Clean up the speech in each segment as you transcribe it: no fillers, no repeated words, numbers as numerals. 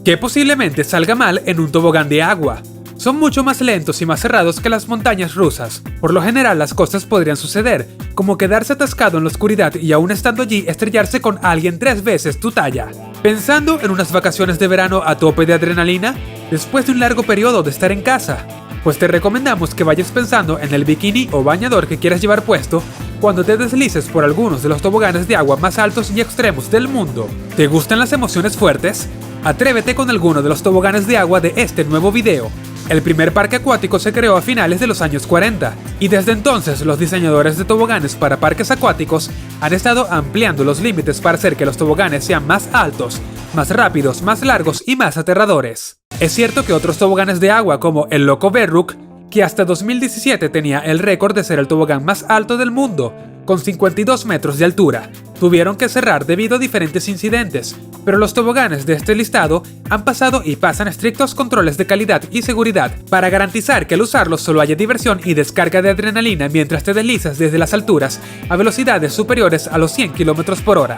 ¿Qué posiblemente salga mal en un tobogán de agua? Son mucho más lentos y más cerrados que las montañas rusas. Por lo general las cosas podrían suceder, como quedarse atascado en la oscuridad y aún estando allí estrellarse con alguien 3 veces tu talla. ¿Pensando en unas vacaciones de verano a tope de adrenalina? Después de un largo periodo de estar en casa. Pues te recomendamos que vayas pensando en el bikini o bañador que quieras llevar puesto cuando te deslices por algunos de los toboganes de agua más altos y extremos del mundo. ¿Te gustan las emociones fuertes? Atrévete con alguno de los toboganes de agua de este nuevo video. El primer parque acuático se creó a finales de los años 40, y desde entonces los diseñadores de toboganes para parques acuáticos han estado ampliando los límites para hacer que los toboganes sean más altos, más rápidos, más largos y más aterradores. Es cierto que otros toboganes de agua como el Loco Berruk, que hasta 2017 tenía el récord de ser el tobogán más alto del mundo, con 52 metros de altura, tuvieron que cerrar debido a diferentes incidentes, pero los toboganes de este listado han pasado y pasan estrictos controles de calidad y seguridad para garantizar que al usarlos solo haya diversión y descarga de adrenalina mientras te deslizas desde las alturas a velocidades superiores a los 100 km/h.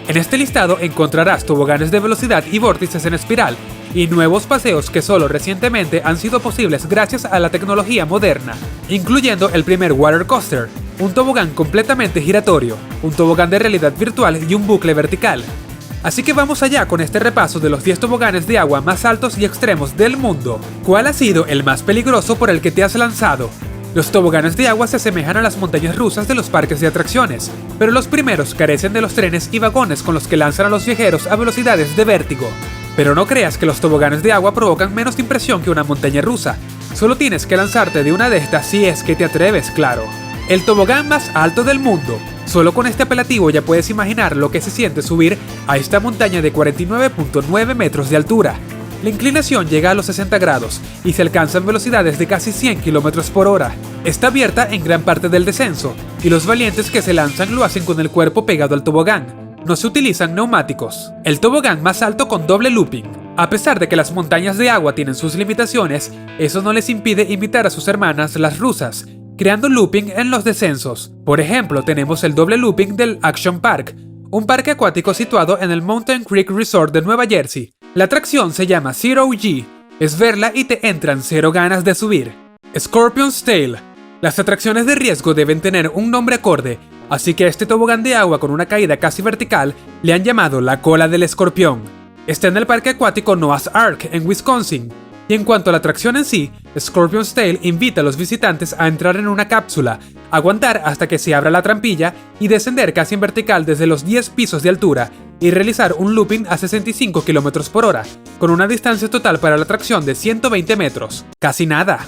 En este listado encontrarás toboganes de velocidad y vórtices en espiral, y nuevos paseos que solo recientemente han sido posibles gracias a la tecnología moderna, incluyendo el primer water coaster, un tobogán completamente giratorio, un tobogán de realidad virtual y un bucle vertical. Así que vamos allá con este repaso de los 10 toboganes de agua más altos y extremos del mundo. ¿Cuál ha sido el más peligroso por el que te has lanzado? Los toboganes de agua se asemejan a las montañas rusas de los parques de atracciones, pero los primeros carecen de los trenes y vagones con los que lanzan a los viajeros a velocidades de vértigo. Pero no creas que los toboganes de agua provocan menos impresión que una montaña rusa. Solo tienes que lanzarte de una de estas si es que te atreves, claro. El tobogán más alto del mundo. Solo con este apelativo ya puedes imaginar lo que se siente subir a esta montaña de 49.9 metros de altura. La inclinación llega a los 60 grados y se alcanzan velocidades de casi 100 km/h. Está abierta en gran parte del descenso, y los valientes que se lanzan lo hacen con el cuerpo pegado al tobogán. No se utilizan neumáticos. El tobogán más alto con doble looping. A pesar de que las montañas de agua tienen sus limitaciones, eso no les impide imitar a sus hermanas las rusas, creando looping en los descensos. Por ejemplo, tenemos el doble looping del Action Park, un parque acuático situado en el Mountain Creek Resort de Nueva Jersey. La atracción se llama Zero G. Es verla y te entran cero ganas de subir. Scorpion's Tail. Las atracciones de riesgo deben tener un nombre acorde, así que a este tobogán de agua con una caída casi vertical le han llamado la cola del escorpión. Está en el parque acuático Noah's Ark en Wisconsin. Y en cuanto a la atracción en sí, Scorpion's Tail invita a los visitantes a entrar en una cápsula, aguantar hasta que se abra la trampilla y descender casi en vertical desde los 10 pisos de altura y realizar un looping a 65 km/h, con una distancia total para la atracción de 120 metros. Casi nada.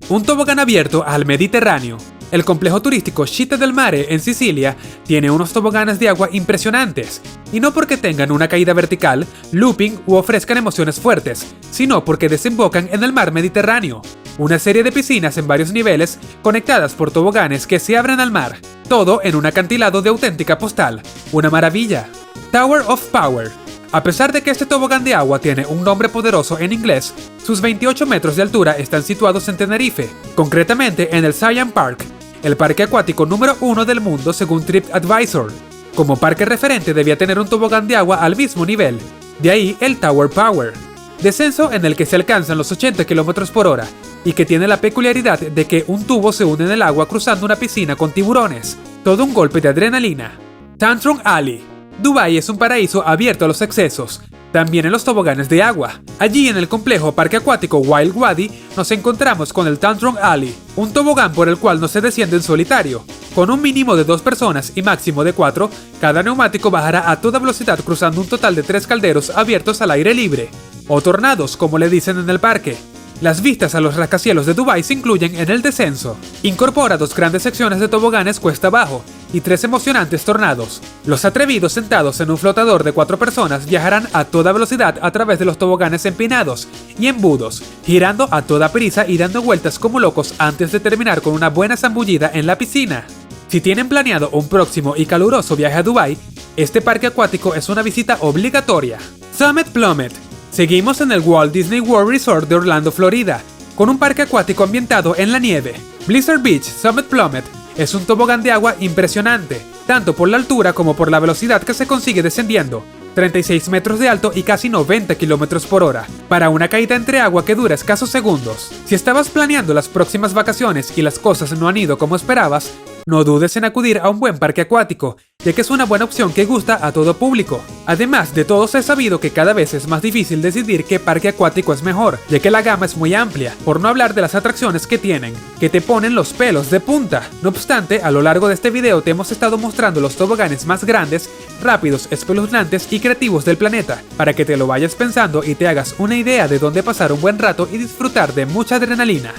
Un tobogán abierto al Mediterráneo. El complejo turístico Città del Mare en Sicilia tiene unos toboganes de agua impresionantes, y no porque tengan una caída vertical, looping u ofrezcan emociones fuertes, sino porque desembocan en el mar Mediterráneo. Una serie de piscinas en varios niveles conectadas por toboganes que se abren al mar, todo en un acantilado de auténtica postal. Una maravilla. Tower of Power. A pesar de que este tobogán de agua tiene un nombre poderoso en inglés, sus 28 metros de altura están situados en Tenerife, concretamente en el Siam Park, el parque acuático número 1 del mundo según TripAdvisor. Como parque referente debía tener un tobogán de agua al mismo nivel, de ahí el Tower Power. Descenso en el que se alcanzan los 80 km/h y que tiene la peculiaridad de que un tubo se une en el agua cruzando una piscina con tiburones. Todo un golpe de adrenalina. Tantrum Alley. Dubái es un paraíso abierto a los excesos, también en los toboganes de agua. Allí en el complejo parque acuático Wild Wadi nos encontramos con el Tantrum Alley, un tobogán por el cual no se desciende en solitario. Con un mínimo de 2 personas y máximo de 4, cada neumático bajará a toda velocidad cruzando un total de 3 calderos abiertos al aire libre, o tornados como le dicen en el parque. Las vistas a los rascacielos de Dubái se incluyen en el descenso. Incorpora 2 grandes secciones de toboganes cuesta abajo y 3 emocionantes tornados. Los atrevidos sentados en un flotador de 4 personas viajarán a toda velocidad a través de los toboganes empinados y embudos, girando a toda prisa y dando vueltas como locos antes de terminar con una buena zambullida en la piscina. Si tienen planeado un próximo y caluroso viaje a Dubái, este parque acuático es una visita obligatoria. Summit Plummet. Seguimos en el Walt Disney World Resort de Orlando, Florida, con un parque acuático ambientado en la nieve. Blizzard Beach Summit Plummet es un tobogán de agua impresionante, tanto por la altura como por la velocidad que se consigue descendiendo. 36 metros de alto y casi 90 km por hora, para una caída entre agua que dura escasos segundos. Si estabas planeando las próximas vacaciones y las cosas no han ido como esperabas, no dudes en acudir a un buen parque acuático, ya que es una buena opción que gusta a todo público. Además de todos he sabido que cada vez es más difícil decidir qué parque acuático es mejor, ya que la gama es muy amplia, por no hablar de las atracciones que tienen, que te ponen los pelos de punta. No obstante, a lo largo de este video te hemos estado mostrando los toboganes más grandes, rápidos, espeluznantes y creativos del planeta, para que te lo vayas pensando y te hagas una idea de dónde pasar un buen rato y disfrutar de mucha adrenalina.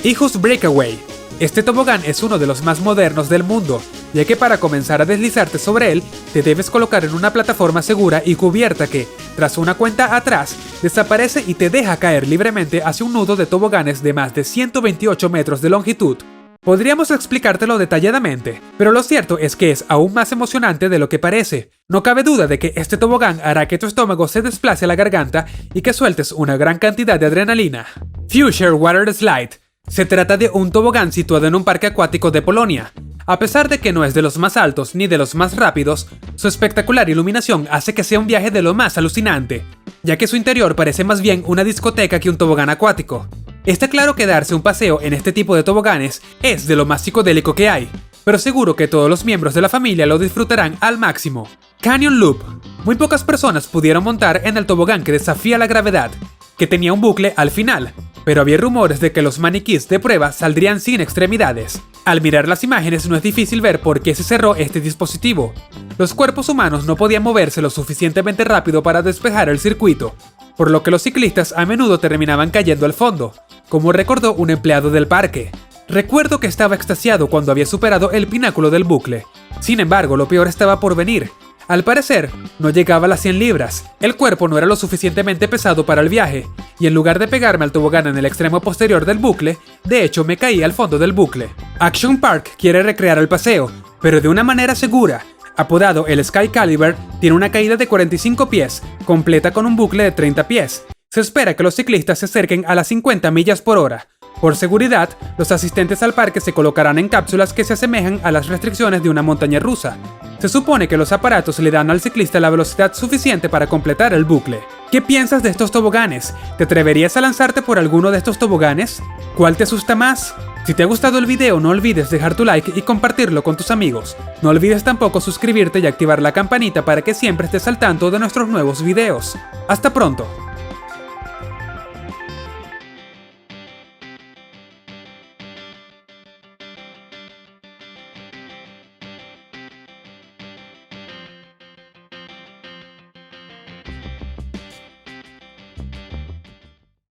Ichthus Breakaway. Este tobogán es uno de los más modernos del mundo, ya que para comenzar a deslizarte sobre él, te debes colocar en una plataforma segura y cubierta que, tras una cuenta atrás, desaparece y te deja caer libremente hacia un nudo de toboganes de más de 128 metros de longitud. Podríamos explicártelo detalladamente, pero lo cierto es que es aún más emocionante de lo que parece. No cabe duda de que este tobogán hará que tu estómago se desplace a la garganta y que sueltes una gran cantidad de adrenalina. Future Water Slide. Se trata de un tobogán situado en un parque acuático de Polonia. A pesar de que no es de los más altos ni de los más rápidos, su espectacular iluminación hace que sea un viaje de lo más alucinante, ya que su interior parece más bien una discoteca que un tobogán acuático. Está claro que darse un paseo en este tipo de toboganes es de lo más psicodélico que hay, pero seguro que todos los miembros de la familia lo disfrutarán al máximo. Canyon Loop. Muy pocas personas pudieron montar en el tobogán que desafía la gravedad, que tenía un bucle al final, pero había rumores de que los maniquís de prueba saldrían sin extremidades. Al mirar las imágenes no es difícil ver por qué se cerró este dispositivo. Los cuerpos humanos no podían moverse lo suficientemente rápido para despejar el circuito, por lo que los ciclistas a menudo terminaban cayendo al fondo, como recordó un empleado del parque. Recuerdo que estaba extasiado cuando había superado el pináculo del bucle. Sin embargo, lo peor estaba por venir. Al parecer, no llegaba a las 100 libras, el cuerpo no era lo suficientemente pesado para el viaje, y en lugar de pegarme al tobogán en el extremo posterior del bucle, de hecho me caí al fondo del bucle. Action Park quiere recrear el paseo, pero de una manera segura. Apodado el Sky Caliber, tiene una caída de 45 pies, completa con un bucle de 30 pies. Se espera que los ciclistas se acerquen a las 50 millas por hora. Por seguridad, los asistentes al parque se colocarán en cápsulas que se asemejan a las restricciones de una montaña rusa. Se supone que los aparatos le dan al ciclista la velocidad suficiente para completar el bucle. ¿Qué piensas de estos toboganes? ¿Te atreverías a lanzarte por alguno de estos toboganes? ¿Cuál te asusta más? Si te ha gustado el video, no olvides dejar tu like y compartirlo con tus amigos. No olvides tampoco suscribirte y activar la campanita para que siempre estés al tanto de nuestros nuevos videos. ¡Hasta pronto!